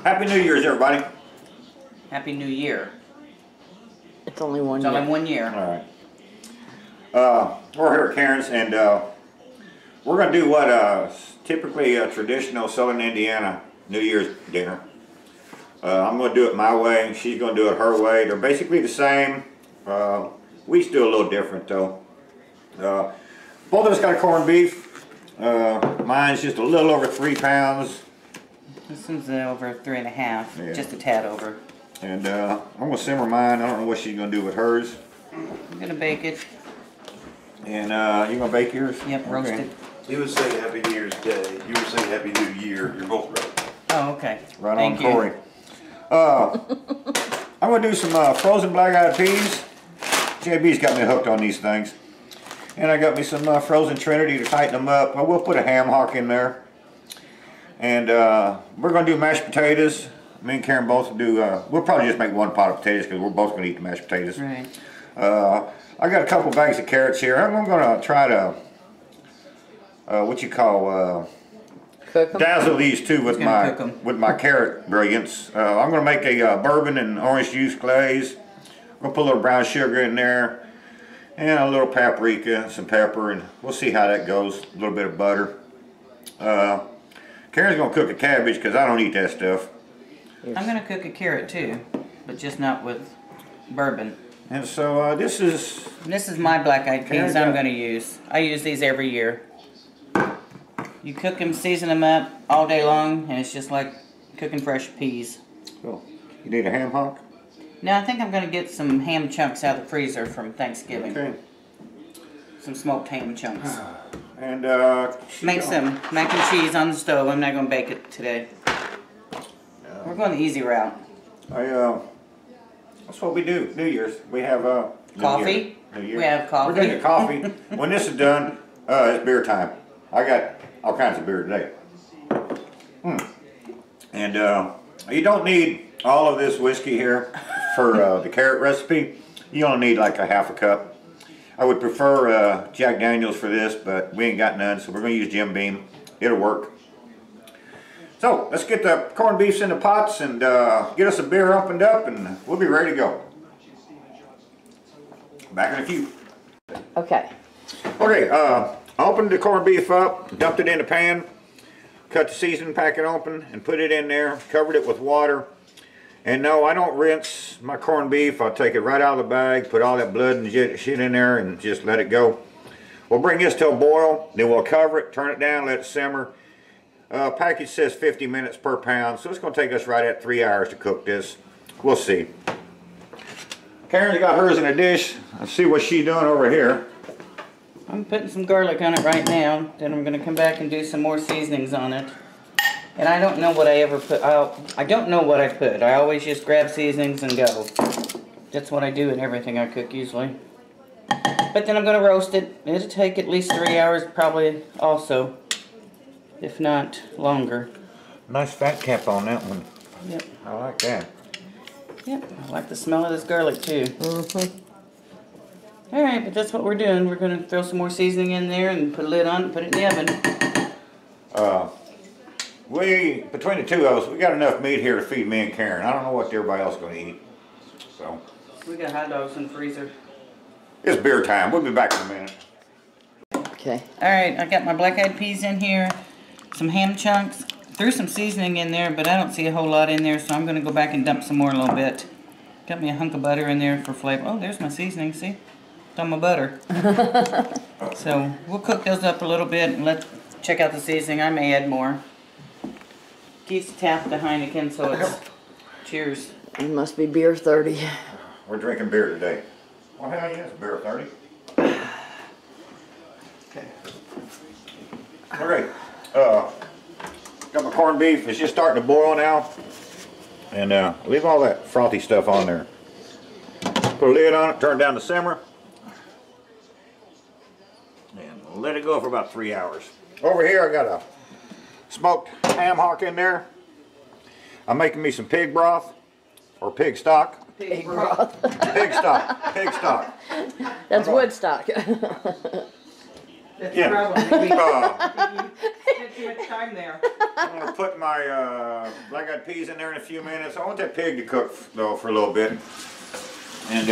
Happy New Year's, everybody. Happy New Year. It's only one It's year. only 1 year. All right. We're here at Karen's, and we're going to do what typically a traditional Southern Indiana New Year's dinner. I'm going to do it my way, and she's going to do it her way. They're basically the same. We each do a little different, though. Both of us got a corned beef. Mine's just a little over 3 pounds. This one's over 3.5, Yeah. just a tad over. And I'm going to simmer mine. I don't know what she's going to do with hers. I'm going to bake it. And you going to bake yours? Yep, roast Okay. it. He was saying Happy New Year's Day. You were saying Happy New Year. You're both right. Oh, okay. Right Thank on, you. Corey. I'm going to do some frozen black-eyed peas. JB's got me hooked on these things. And I got me some frozen Trinity to tighten them up. I will put a ham hock in there. And we're going to do mashed potatoes. Me and Karen both do, we'll probably just make one pot of potatoes because we're both going to eat the mashed potatoes. Right. I got a couple bags of carrots here. I'm going to try to, Cook 'em? dazzle these two with gonna cook 'em. my carrot brilliance. I'm going to make a bourbon and orange juice glaze. I'm going to put a little brown sugar in there and a little paprika, some pepper, and we'll see how that goes. A little bit of butter. Karen's going to cook a cabbage because I don't eat that stuff. I'm going to cook a carrot too, but just not with bourbon. And so this is... This is my black-eyed Karen peas got- I'm going to use. I use these every year. You cook them, season them up all day long, and it's just like cooking fresh peas. Cool. You need a ham hock? Now I think I'm going to get some ham chunks out of the freezer from Thanksgiving. Okay. Some smoked ham chunks. And Make some mac and cheese on the stove. I'm not going to bake it today. We're going the easy route. That's what we do. New Year's. We have Coffee? New Year. We have coffee. We're drinking coffee. When this is done, it's beer time. I got all kinds of beer today. And you don't need all of this whiskey here for the carrot recipe. You only need like a half a cup. I would prefer Jack Daniels for this, but we ain't got none, so we're going to use Jim Beam. It'll work. So let's get the corned beefs in the pots and get us a beer opened up, and we'll be ready to go. Back in a few. Okay. Okay, I opened the corned beef up, dumped it in the pan, cut the seasoning packet open, and put it in there, covered it with water. And no, I don't rinse my corned beef. I'll take it right out of the bag, put all that blood and shit in there, and just let it go. We'll bring this to a boil, then we'll cover it, turn it down, let it simmer. Package says 50 minutes per pound, so it's going to take us right at 3 hours to cook this. We'll see. Karen's got hers in a dish. Let's see what she's doing over here. I'm putting some garlic on it right now. Then I'm going to come back and do some more seasonings on it. And I don't know what I ever put. I don't know what I put. I always just grab seasonings and go. That's what I do in everything I cook usually. But then I'm going to roast it. It'll take at least 3 hours probably also. If not longer. Nice fat cap on that one. Yep. I like that. Yep. I like the smell of this garlic too. Alright, but that's what we're doing. We're going to throw some more seasoning in there and put a lid on it and put it in the oven. Between the two of us, we got enough meat here to feed me and Karen. I don't know what everybody else is going to eat. So, We got hot dogs in the freezer. it's beer time. We'll be back in a minute. Okay. Alright, I got my black-eyed peas in here. Some ham chunks. Threw some seasoning in there, but I don't see a whole lot in there, so I'm going to go back and dump some more a little bit. Got me a hunk of butter in there for flavor. Oh, there's my seasoning, see? It's on my butter. So, we'll cook those up a little bit and let's check out the seasoning. I may add more. Keith's tapped the Heineken, so it's... Cheers. It must be beer 30. We're drinking beer today. Well, hell yeah, it's beer 30. Okay. Got my corned beef. It's just starting to boil now. And leave all that frothy stuff on there. Put a lid on it, turn it down to simmer. And let it go for about 3 hours. Over here I got a smoked ham hock in there. I'm making me some pig broth or pig stock. Pig broth. Pig stock. Pig stock. That's Woodstock. That's Yeah. the problem. Maybe spent too much time there. I'm gonna put my black-eyed peas in there in a few minutes. I want that pig to cook though for a little bit. And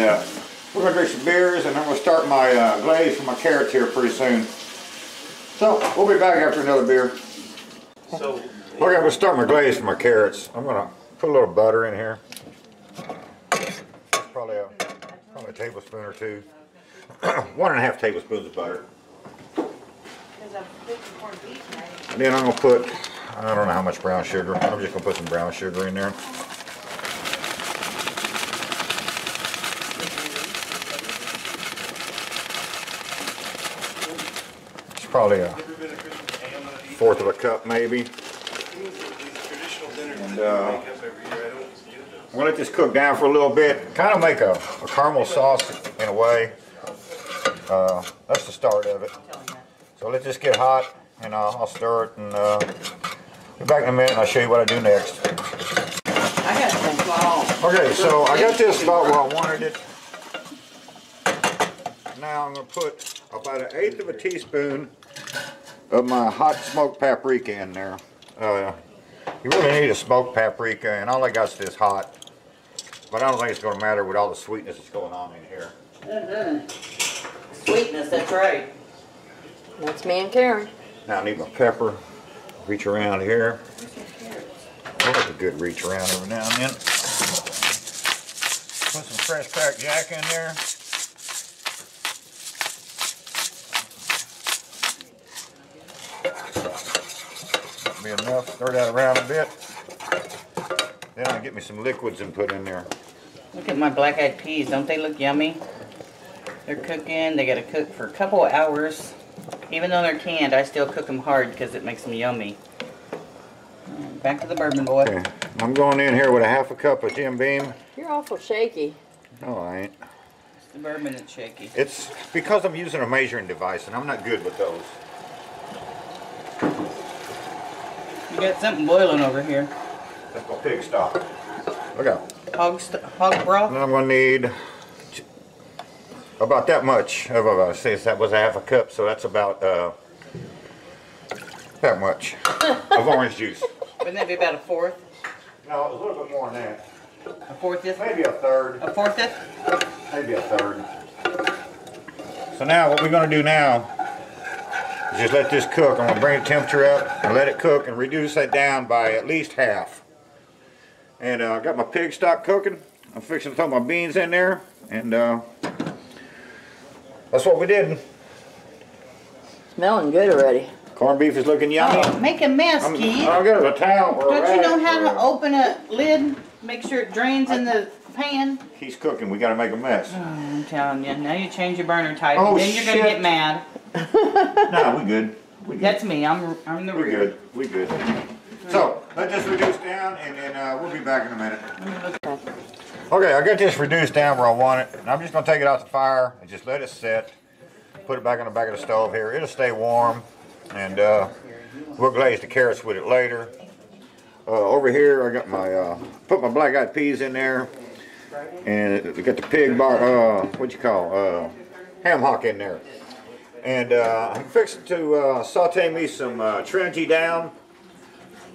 we're gonna drink some beers, and I'm gonna start my glaze for my carrots here pretty soon. So we'll be back after another beer. So, Okay, I'm gonna start my glaze for my carrots. I'm gonna put a little butter in here. Probably a tablespoon or two. 1.5 tablespoons of butter. And then I'm gonna put, I don't know how much brown sugar. I'm just gonna put some brown sugar in there. It's probably a 1/4 of a cup maybe. And I'm gonna let this cook down for a little bit. Kind of make a caramel sauce in a way. That's the start of it. So let this get hot, and I'll stir it, and be back in a minute and I'll show you what I do next. I got some. Okay, so I got this about where I wanted it. Now I'm gonna put about 1/8 of a teaspoon of my hot smoked paprika in there. You really need a smoked paprika, and all I got is this hot. But I don't think it's gonna matter with all the sweetness that's going on in here. Sweetness, that's right. That's me and Karen. Now I need my pepper. Reach around here. I like a good reach around every now and then. Put some fresh cracked jack in there. That'll be enough. Stir that around a bit. Then I'll get me some liquids and put in there. Look at my black-eyed peas. Don't they look yummy? They're cooking. They got to cook for a couple of hours. Even though they're canned, I still cook them hard because it makes them yummy. Back to the bourbon, boy. Okay. I'm going in here with 1/2 cup of Jim Beam. You're awful shaky. No, I ain't. It's the bourbon that's shaky. It's because I'm using a measuring device, and I'm not good with those. You got something boiling over here. That's my pig stock. Okay. Hog broth? Now I'm going to need about that much of a, say that was 1/2 cup, so that's about that much of orange juice. Wouldn't that be about 1/4? No, a little bit more than that. 1/4? Maybe 1/3. 1/4? Maybe 1/3. So now what we're going to do now is just let this cook. I'm going to bring the temperature up and let it cook and reduce that down by at least half. And I got my pig stock cooking. I'm fixing to throw my beans in there, and that's what we did. Smelling good already. Corned beef is looking yummy. Oh, make a mess, Keith. I'll get a towel or a Don't you know rag how or to open a lid? Make sure it drains in the pan? He's cooking. We got to make a mess. I'm telling you. Now you change your burner type, Oh, and then you're going to shit. get mad. No, we good. We good. That's me. I'm the We rear. good. We good. So let this reduce down, and then we'll be back in a minute. Okay, I got this reduced down where I want it, and I'm just going to take it out the fire and just let it set. Put it back on the back of the stove here. It'll stay warm, and we'll glaze the carrots with it later. Over here, I got my put my black-eyed peas in there, and we got the pig bar. What you call ham hock in there, and I'm fixing to saute me some Trinity down,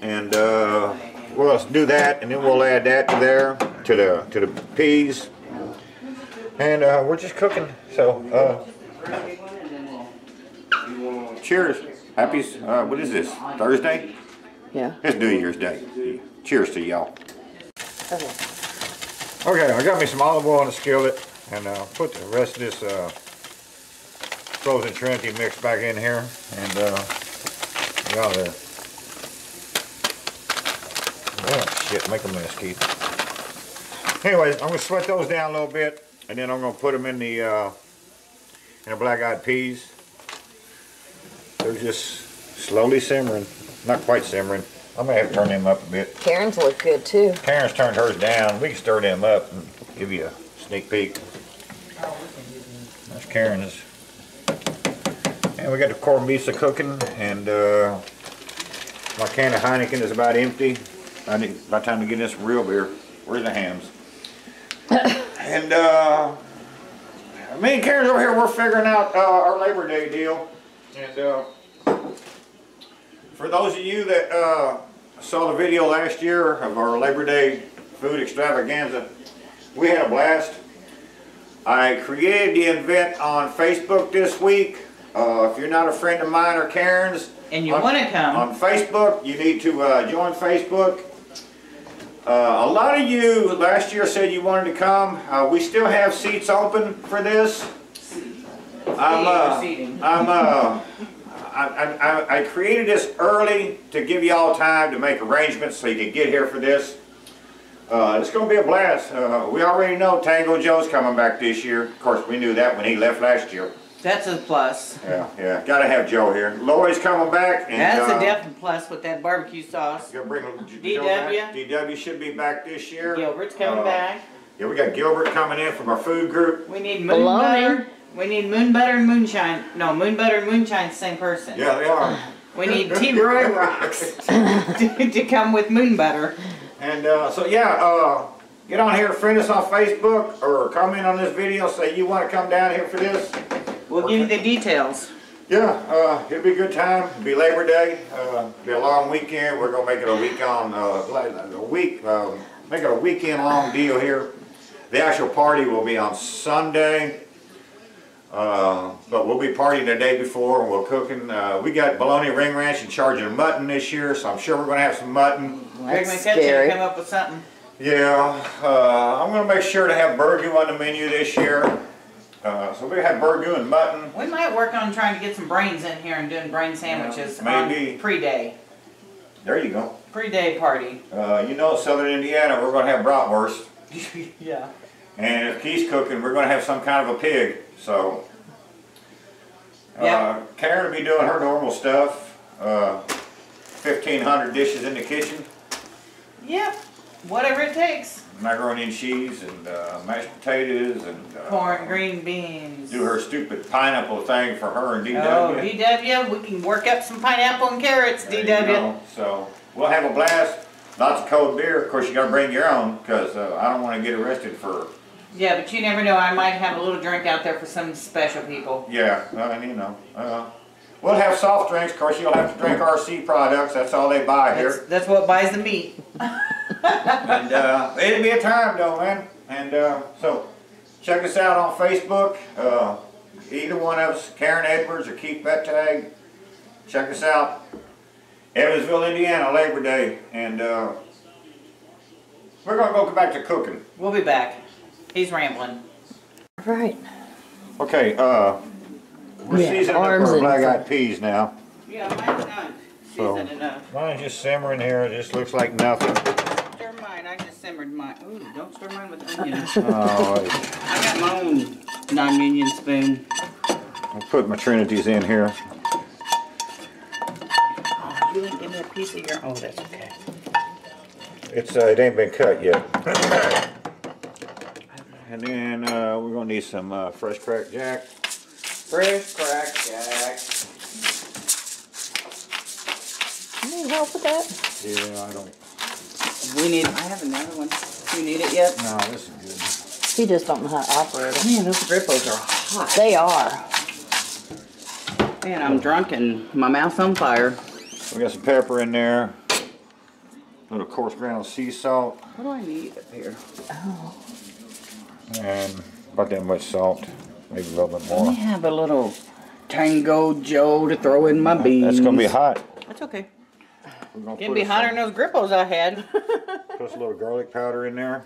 and we'll do that, and then we'll add that to there to the peas, and we're just cooking. So cheers. Happy, what is this, Thursday? Yeah. It's New Year's Day. Cheers to y'all. Okay. Okay, I got me some olive oil in the skillet, and put the rest of this frozen Trinity mix back in here, and get out of there. Oh shit, make a mess, Keith. Anyways, I'm gonna sweat those down a little bit, and then I'm gonna put them in the black-eyed peas. They're just slowly simmering, not quite simmering. I may have to turn them up a bit. Karen's look good too. Karen's turned hers down. We can stir them up and give you a sneak peek. That's Karen's. And we got the corned beef cooking, and my can of Heineken is about empty. I think by the time we get this real beer, where's the hams? And me and Karen's over here, we're figuring out our Labor Day deal. And For those of you that saw the video last year of our Labor Day food extravaganza, we had a blast. I created the event on Facebook this week. If you're not a friend of mine or Karen's, And you want to come. on Facebook, you need to join Facebook. A lot of you last year said you wanted to come. We still have seats open for this. I created this early to give you all time to make arrangements so you can get here for this. It's going to be a blast. We already know Tango Joe's coming back this year. Of course, we knew that when he left last year. That's a plus. Yeah. Got to have Joe here. Lloyd's coming back. And, that's a definite plus with that barbecue sauce. Gonna bring DW. DW should be back this year. Gilbert's coming back. Yeah, we got Gilbert coming in from our food group. We need moon butter. We need moon butter and moonshine. No, moon butter and moonshine's the same person. Yeah, they are. We need T. Roy Rocks to come with moon butter. And so yeah, get on here, friend us on Facebook, or comment on this video. Say you want to come down here for this. We'll give you the details. Yeah, it'll be a good time. It'll be Labor Day. Be a long weekend. We're gonna make it a week on make it a weekend long deal here. The actual party will be on Sunday. But we'll be partying the day before and we're cooking. We got Bologna Ring Ranch in charge of mutton this year, so I'm sure we're going to have some mutton. That's scary. Come up with something. Yeah, I'm going to make sure to have burgoo on the menu this year. So we have burgoo and mutton. We might work on trying to get some brains in here and doing brain sandwiches maybe. On pre-day. There you go. Pre-day party. You know, Southern Indiana, we're going to have bratwurst. Yeah. And if Keith's cooking, we're going to have some kind of a pig. So, Karen will be doing her normal stuff. 1,500 dishes in the kitchen. Yep. Whatever it takes. Macaroni and cheese and mashed potatoes and corn, green beans. Do her stupid pineapple thing for her and DW. Oh, DW, we can work up some pineapple and carrots, there DW. So we'll have a blast. Lots of cold beer. Of course, you got to bring your own because I don't want to get arrested for. Yeah, but you never know. I might have a little drink out there for some special people. Yeah, you know. We'll have soft drinks. Of course, you'll have to drink RC products. That's all they buy here. That's what buys the meat. And it'll be a time, though, man. And so, check us out on Facebook. Either one of us, Karen Edwards or Keith Bettag. Check us out. Evansville, Indiana, Labor Day. And we're going to go back to cooking. We'll be back. He's rambling. Right. Okay, we're seasoning up our black-eyed peas now. Yeah, mine's not seasoned enough. Mine's just simmering here. It just looks like nothing. Stir mine. I just simmered mine. Ooh, don't stir mine with onions. Oh, I got my own non-union spoon. I'll put my Trinities in here. Oh, you didn't give me a piece of your... Oh, that's okay. It ain't been cut yet. And then we're gonna need some fresh cracked jack. Fresh cracked jack. You need help with that? Yeah, I don't. We need. I have another one. You need it yet? No, this is He just don't know how to operate it. Man, those grippos are hot. They are. Man, I'm drunk and my mouth's on fire. good. We got some pepper in there. A little coarse ground sea salt. What do I need up here? Oh. And about that much salt. Maybe a little bit Let more. me have a little Tango Joe to throw in my beans. That's gonna be hot. That's okay. We're gonna Can be hotter than those grippos I had. Put a little garlic powder in there.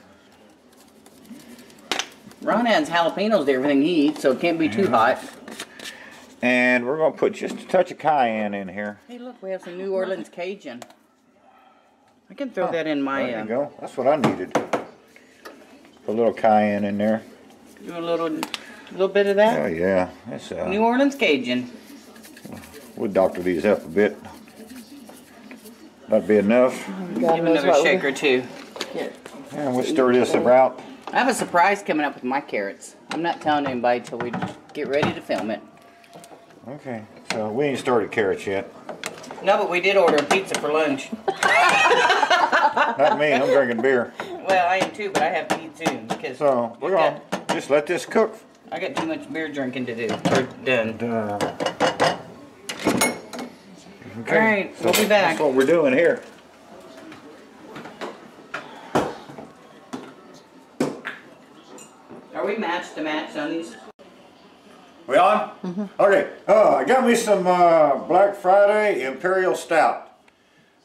Ron adds jalapenos to everything he eats, so it can't be too hot. And we're gonna put just a touch of cayenne in here. Hey, look, we have some New Orleans Cajun. I can throw that in my. There you go. That's what I needed. Put a little cayenne in there. Do a little bit of that. Oh yeah, that's New Orleans Cajun. we'll doctor these up a bit. That'd be enough. Give another shake or two. And we'll stir this about. I have a surprise coming up with my carrots. I'm not telling anybody till we get ready to film it. Okay, so we ain't started carrots yet. No, but we did order a pizza for lunch. Not me, I'm drinking beer. Well, I am too, but I have to eat soon because So we're gonna just let this cook. I got too much beer drinking to do. Or done. Okay. All right, we'll be back. That's what we're doing here. Are we matched to match on these? We on? Okay. I got me some Black Friday Imperial Stout.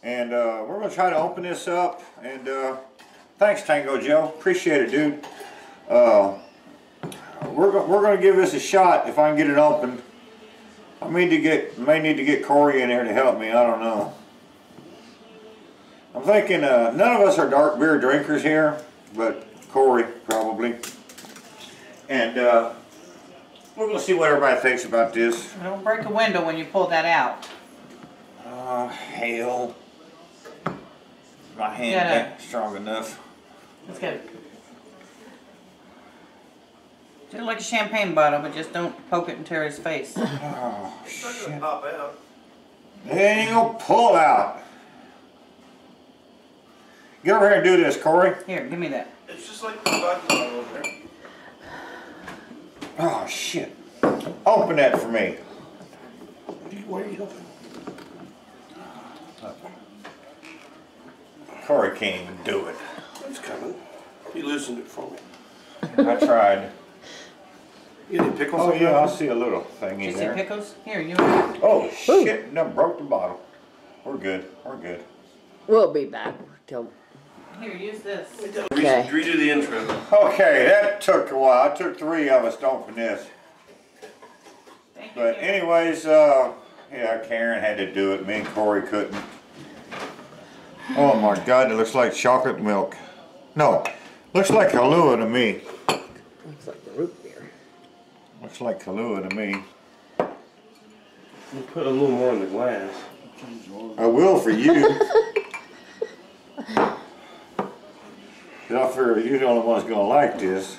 And we're going to try to open this up. And thanks, Tango Joe. Appreciate it, dude. We're going to give this a shot if I can get it open. I may need to get Corey in here to help me. I don't know. I'm thinking none of us are dark beer drinkers here, but Corey probably. And we're going to see what everybody thinks about this. Don't break a window when you pull that out. Hell. My hand ain't strong enough. Let's get it. Do it like a champagne bottle, but just don't poke it in Terry's face. Oh, It's not gonna pop out. it ain't gonna pull out. Get over here and do this, Corey. Here, give me that. It's just like the vodka bottle over there. Oh, shit. Open that for me. What are you opening? Corey can't even do it. It's coming. He loosened it for me. I tried. You need pickles? Oh, on yeah, that? I see a little thing Did you in see there. pickles? Here, you. Oh, shit. No, broke the bottle. We're good. We're good. We'll be back till. Here, use this. Okay. Redo the intro. Okay, that took a while. It took 3 of us to open this. Thank you. But Karen. anyways, yeah, Karen had to do it. Me and Corey couldn't. Oh my God, it looks like chocolate milk. No, looks like Kahlua to me. Looks like the root beer. Looks like Kahlua to me. You put a little more in the glass. I will for you. I figure you're the only one's gonna like this.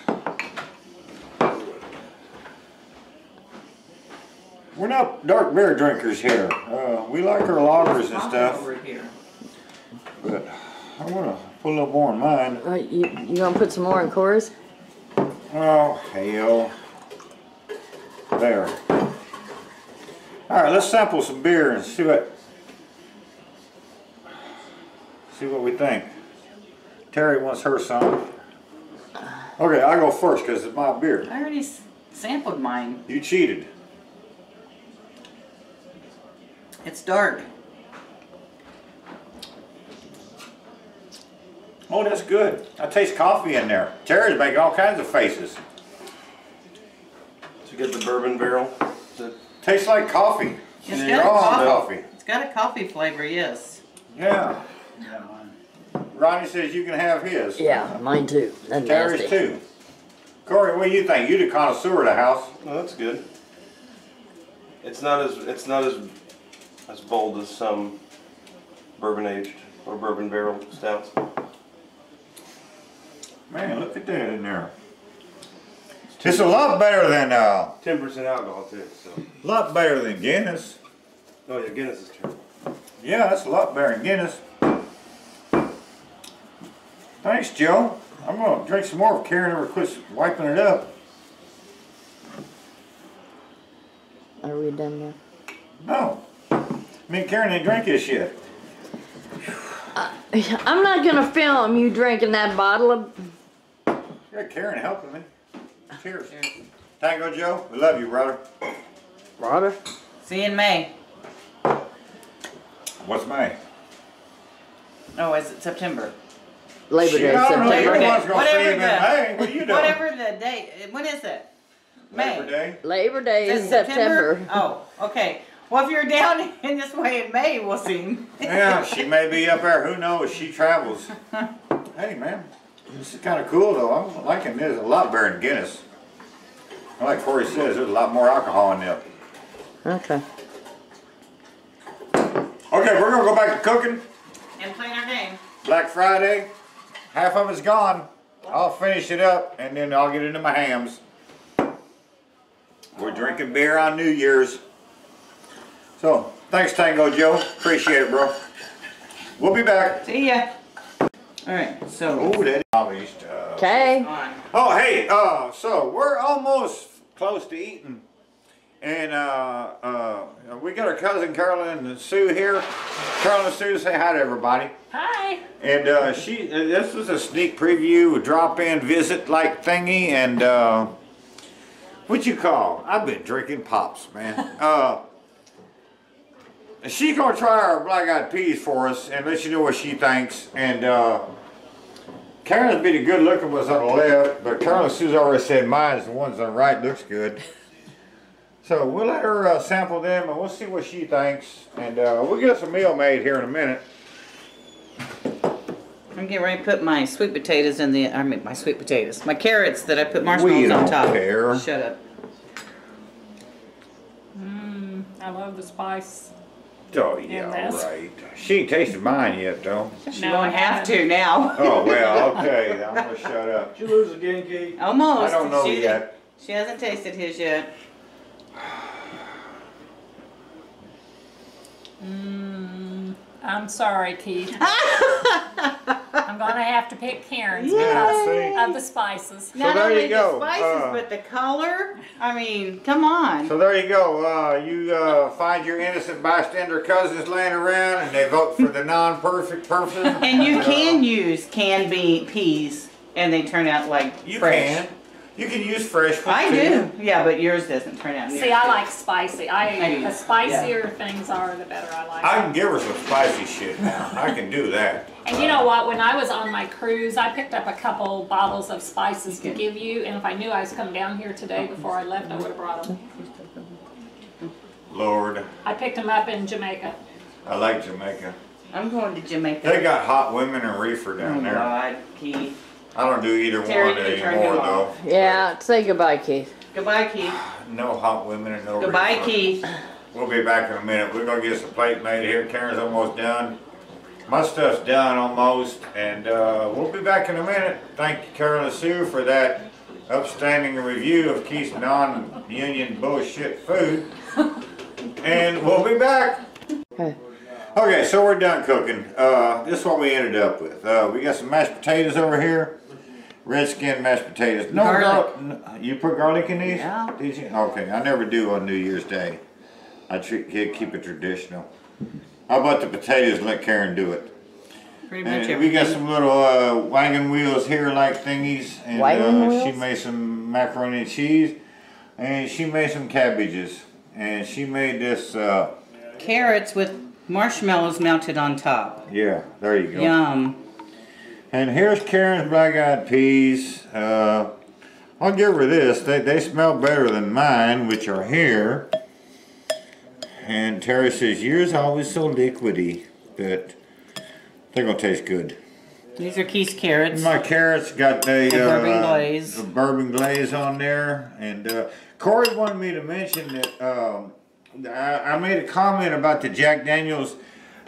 We're not dark beer drinkers here. We like our lagers and stuff, Over here. but I want to put a little more in mine. Right, you gonna put some more in Corey's? Oh, hell. There. Alright, let's sample some beer and see what we think. Terry wants her some. Okay, I go first because it's my beer. I already sampled mine. You cheated. It's dark. Oh, that's good. I taste coffee in there. Terry's making all kinds of faces. So you get the bourbon barrel. Tastes like coffee. It's You're got a on coffee. coffee. It's got a coffee flavor, yes. Yeah. Ronnie says you can have his. Yeah, mine too. That's Terry's nasty. too. Corey, what do you think? You the connoisseur of the house. Well, that's good. It's not as bold as some bourbon aged or bourbon barrel stouts. Man, look at that in there. It's a lot better than 10% alcohol too. So. lot better than Guinness. Oh yeah, Guinness is terrible. Yeah, that's a lot better than Guinness. Thanks, Joe. I'm gonna drink some more if Karen ever quits wiping it up. Are we done No. now? Me and Karen didn't drink this yet. I'm not gonna film you drinking that bottle of. Yeah, Karen helping me. Cheers. Tango Joe, we love you, brother. Water? See you in May. What's May? Oh, is it September? Labor Day, I don't know. You're September. the one's gonna Whatever see him in May. What are you doing? Whatever the date. When is it? May. Labor Day? Labor Day Is is it September. Oh, okay. Well, if you're down in this way in May, we'll see him. Yeah, she may be up there. Who knows? She travels. Hey, man. This is kind of cool, though. I'm liking this. A lot better than Guinness. Like Corey says, there's a lot more alcohol in there. Okay. Okay, we're going to go back to cooking. And playing our game. Black Friday. Half of it's gone. I'll finish it up, and then I'll get into my hams. We're drinking beer on New Year's. So, thanks, Tango Joe. Appreciate it, bro. We'll be back. See ya. Alright, so. Oh, that is stuff. Okay. On. Oh, hey, so we're almost close to eating. And we got our cousin Carolyn and Sue here. Carolyn and Sue, say hi to everybody. Hi. And this was a sneak preview, a drop-in visit like thingy, and what you call? I've been drinking pops, man. She's gonna try our black-eyed peas for us and let you know what she thinks. And Karen's been good looking was on the left, but Carolyn and Sue's already said mine is the ones on the right looks good. So we'll let her sample them and we'll see what she thinks. And we'll get us a meal made here in a minute. I'm getting ready to put my sweet potatoes in the, my carrots that I put marshmallows on top. Care. Shut up. I love the spice. Oh yeah, right. She ain't tasted mine yet though. She No, won't I have haven't. to now. Oh well, okay. I'm gonna shut up. Did you lose again, Kate? Almost. I don't know She- yet. She hasn't tasted his yet. I'm sorry, Keith. I'm gonna have to pick Karen's Yeah, because see? of the spices. Not there only you go. the spices, but the color. I mean, come on. So there you go. You find your innocent bystander cousins laying around and they vote for the non-perfect person. And you can use canned peas, and they turn out like You fresh. can. You can use fresh ones I too. do. Yeah, but yours doesn't turn out. See, I like spicy. do. The spicier things are, the better I like. I can give her some spicy shit now. I can do that. And you know what? When I was on my cruise, I picked up a couple bottles of spices to give you. And if I knew I was coming down here today before I left, I would have brought them. Lord, I picked them up in Jamaica. I like Jamaica. I'm going to Jamaica. They got hot women and reefer down Oh there. God, Keith. I don't do either Terry, one you turn anymore him though. off. Yeah, say goodbye, Keith. Goodbye, Keith. No hot women and no Goodbye, reefer. Keith. We'll be back in a minute. We're gonna get us a plate made here. Karen's almost done. My stuff's done almost, and we'll be back in a minute. Thank you, Carolyn Sue, for that upstanding review of Keith's non-union bullshit food. And we'll be back. Okay, so we're done cooking. This is what we ended up with. We got some mashed potatoes over here. Red skin mashed potatoes. No Garlic. You put garlic in these? Yeah. Did you? Okay, I never do on New Year's Day. I keep it traditional. How about the potatoes? Let Karen do it. Pretty much And everything. we got some little wagon wheels here like thingies. And Wagon she wheels? made some macaroni and cheese. And she made some cabbages. And she made this, Carrots with marshmallows melted on top. yeah, there you go. Yum. And here's Karen's black-eyed peas. I'll give her this. They smell better than mine, which are here. And Terry says, yours always so liquidy, but they're gonna taste good. These are Keith's carrots. My carrots got the bourbon glaze. bourbon glaze on there. And Corey wanted me to mention that I made a comment about the Jack Daniels.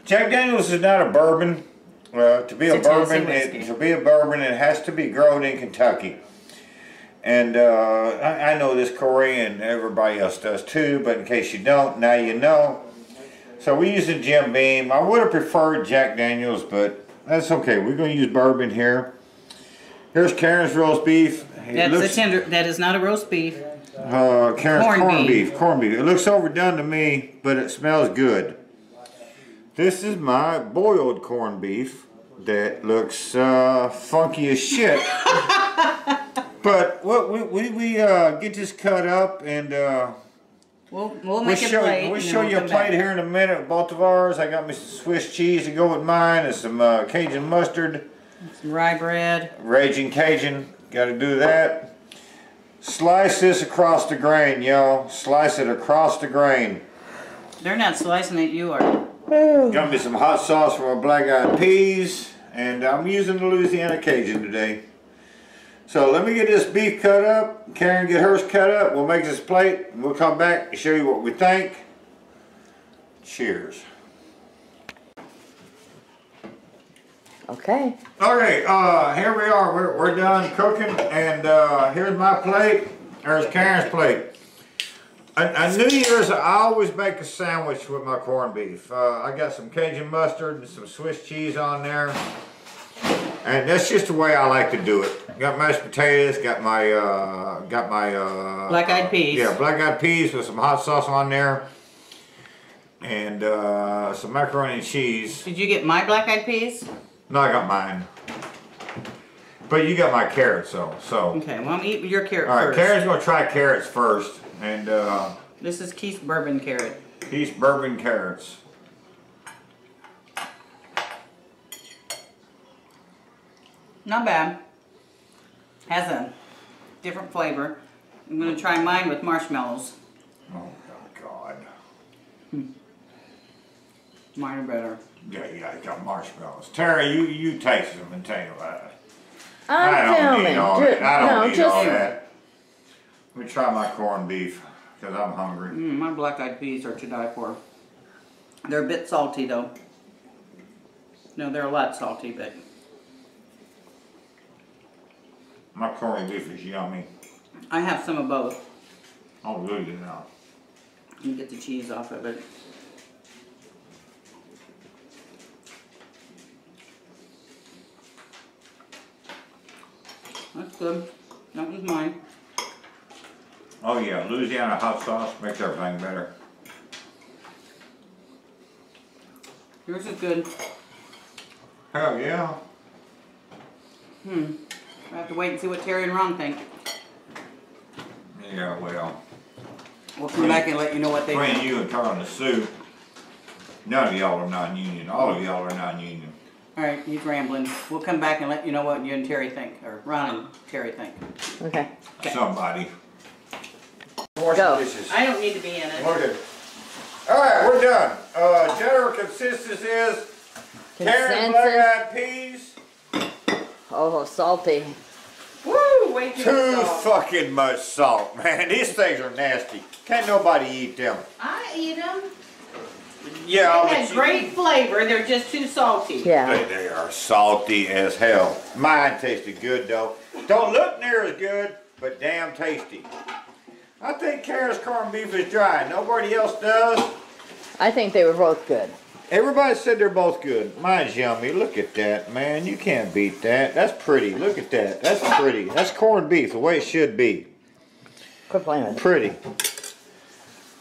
Jack Daniels is not a bourbon. To be a It's a Tennessee bourbon, it has to be grown in Kentucky. And I know this, Corey, and everybody else does too, but in case you don't, now you know. So we use a Jim Beam. I would have preferred Jack Daniels, but that's okay. We're going to use bourbon here. Here's Karen's roast beef. That is not a roast beef. Karen's Corned corned beef. It looks overdone to me, but it smells good. This is my boiled corned beef that looks funky as shit. But we get this cut up and We'll make a plate. we'll show you a plate here in a minute. Both of ours. I got me some Swiss cheese to go with mine and some Cajun mustard. Some rye bread. Raging Cajun. Got to do that. Slice this across the grain, y'all. Slice it across the grain. They're not slicing it, you are. Got me some hot sauce for my black-eyed peas, and I'm using the Louisiana Cajun today. So let me get this beef cut up. Karen get hers cut up. We'll make this plate, and we'll come back and show you what we think. Cheers. Okay. Okay, here we are. We're done cooking, and here's my plate. There's Karen's plate. On New Year's, I always make a sandwich with my corned beef. I got some Cajun mustard and some Swiss cheese on there. And that's just the way I like to do it. Got mashed potatoes, got my black-eyed peas. Yeah, black-eyed peas with some hot sauce on there. And some macaroni and cheese. Did you get my black-eyed peas? No, I got mine. But you got my carrots, though. So. Okay, well, I'm eating your carrot All right, first. Karen's gonna try carrots first, and This is Keith's bourbon carrot. Keith's bourbon carrots. Not bad. Has a different flavor. I'm gonna try mine with marshmallows. Oh God. Mine are better. Yeah, it got marshmallows. Terry, you taste them and tell you about it. I'm I don't filming. need all that. I don't need all just that. Let me try my corned beef, because I'm hungry. My black-eyed peas are to die for. They're a bit salty though. No, they're a lot salty, but My corned beef is yummy. I have some of both. Oh, good now. Let me get the cheese off of it. That's good. That was mine. Oh yeah, Louisiana hot sauce makes everything better. Yours is good. Hell yeah. I have to wait and see what Terry and Ron think. Yeah, well. We'll come back and let you know what they Between think. you and Carl Sue, none of y'all are non-union. All of y'all are non-union. Alright, he's rambling. We'll come back and let you know what you and Terry think, or Ron and Terry think. okay. Somebody. Go. I don't need to be in it. Okay. Alright, we're done. General consensus is Karen's black-eyed peas. Oh, salty. Woo! Way too Too much salt. fucking much salt, man. These things are nasty. Can't nobody eat them. I eat them. Yeah, They had great flavor. They're just too salty. Yeah. They are salty as hell. Mine tasted good though. Don't look near as good, but damn tasty. I think Karen's corned beef is dry. Nobody else does. I think they were both good. Everybody said they're both good. Mine's yummy. Look at that, man. You can't beat that. That's pretty. Look at that. That's pretty. That's corned beef, the way it should be. Quit playing with it. Pretty.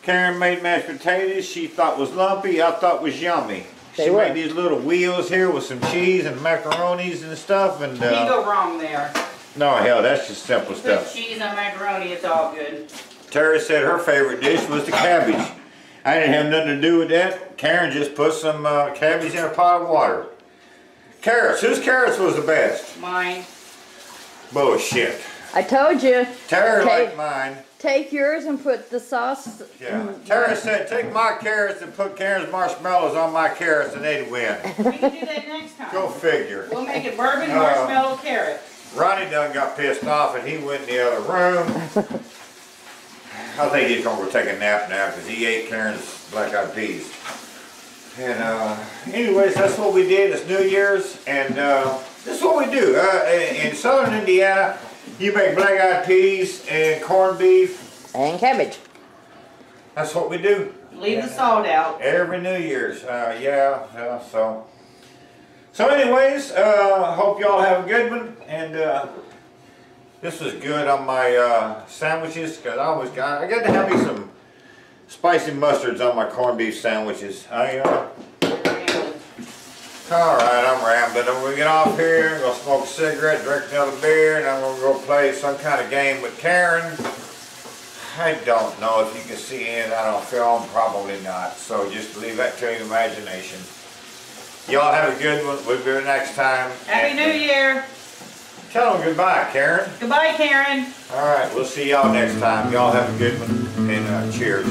Karen made mashed potatoes. She thought was lumpy. I thought was yummy. They She were. made these little wheels here with some cheese and macaronis and stuff. And You go wrong there. no, hell, that's just simple Put stuff. cheese on macaroni, it's all good. Terry said her favorite dish was the cabbage. I didn't have nothing to do with that. Karen just put some cabbage in a pot of water. Carrots. Whose carrots was the best? Mine. Bullshit. I told you. Terry Okay. liked mine. Take yours and put the sauce. Yeah. Terry said, take my carrots and put Karen's marshmallows on my carrots and they'd win. We can do that next time. Go figure. We'll make it bourbon, marshmallow, carrot. Ronnie done got pissed off and he went in the other room. I think he's gonna go take a nap now because he ate Karen's black-eyed peas. And anyways, that's what we did. It's New Year's, and this is what we do. In southern Indiana, you make black-eyed peas and corned beef. And cabbage. That's what we do. Leave the salt out. Every New Year's. So anyways, hope y'all have a good one. And this was good on my sandwiches because I got to have me some spicy mustards on my corned beef sandwiches. Alright, I'm rambling. I'm going to get off here, I'm going to smoke a cigarette, drink another beer, and I'm going to go play some kind of game with Karen. I don't know if you can see it on a film, probably not. So just leave that to your imagination. Y'all have a good one. We'll be here next time. Happy New Year. Tell them goodbye, Karen. Goodbye, Karen. All right, we'll see y'all next time. Y'all have a good one, and cheers.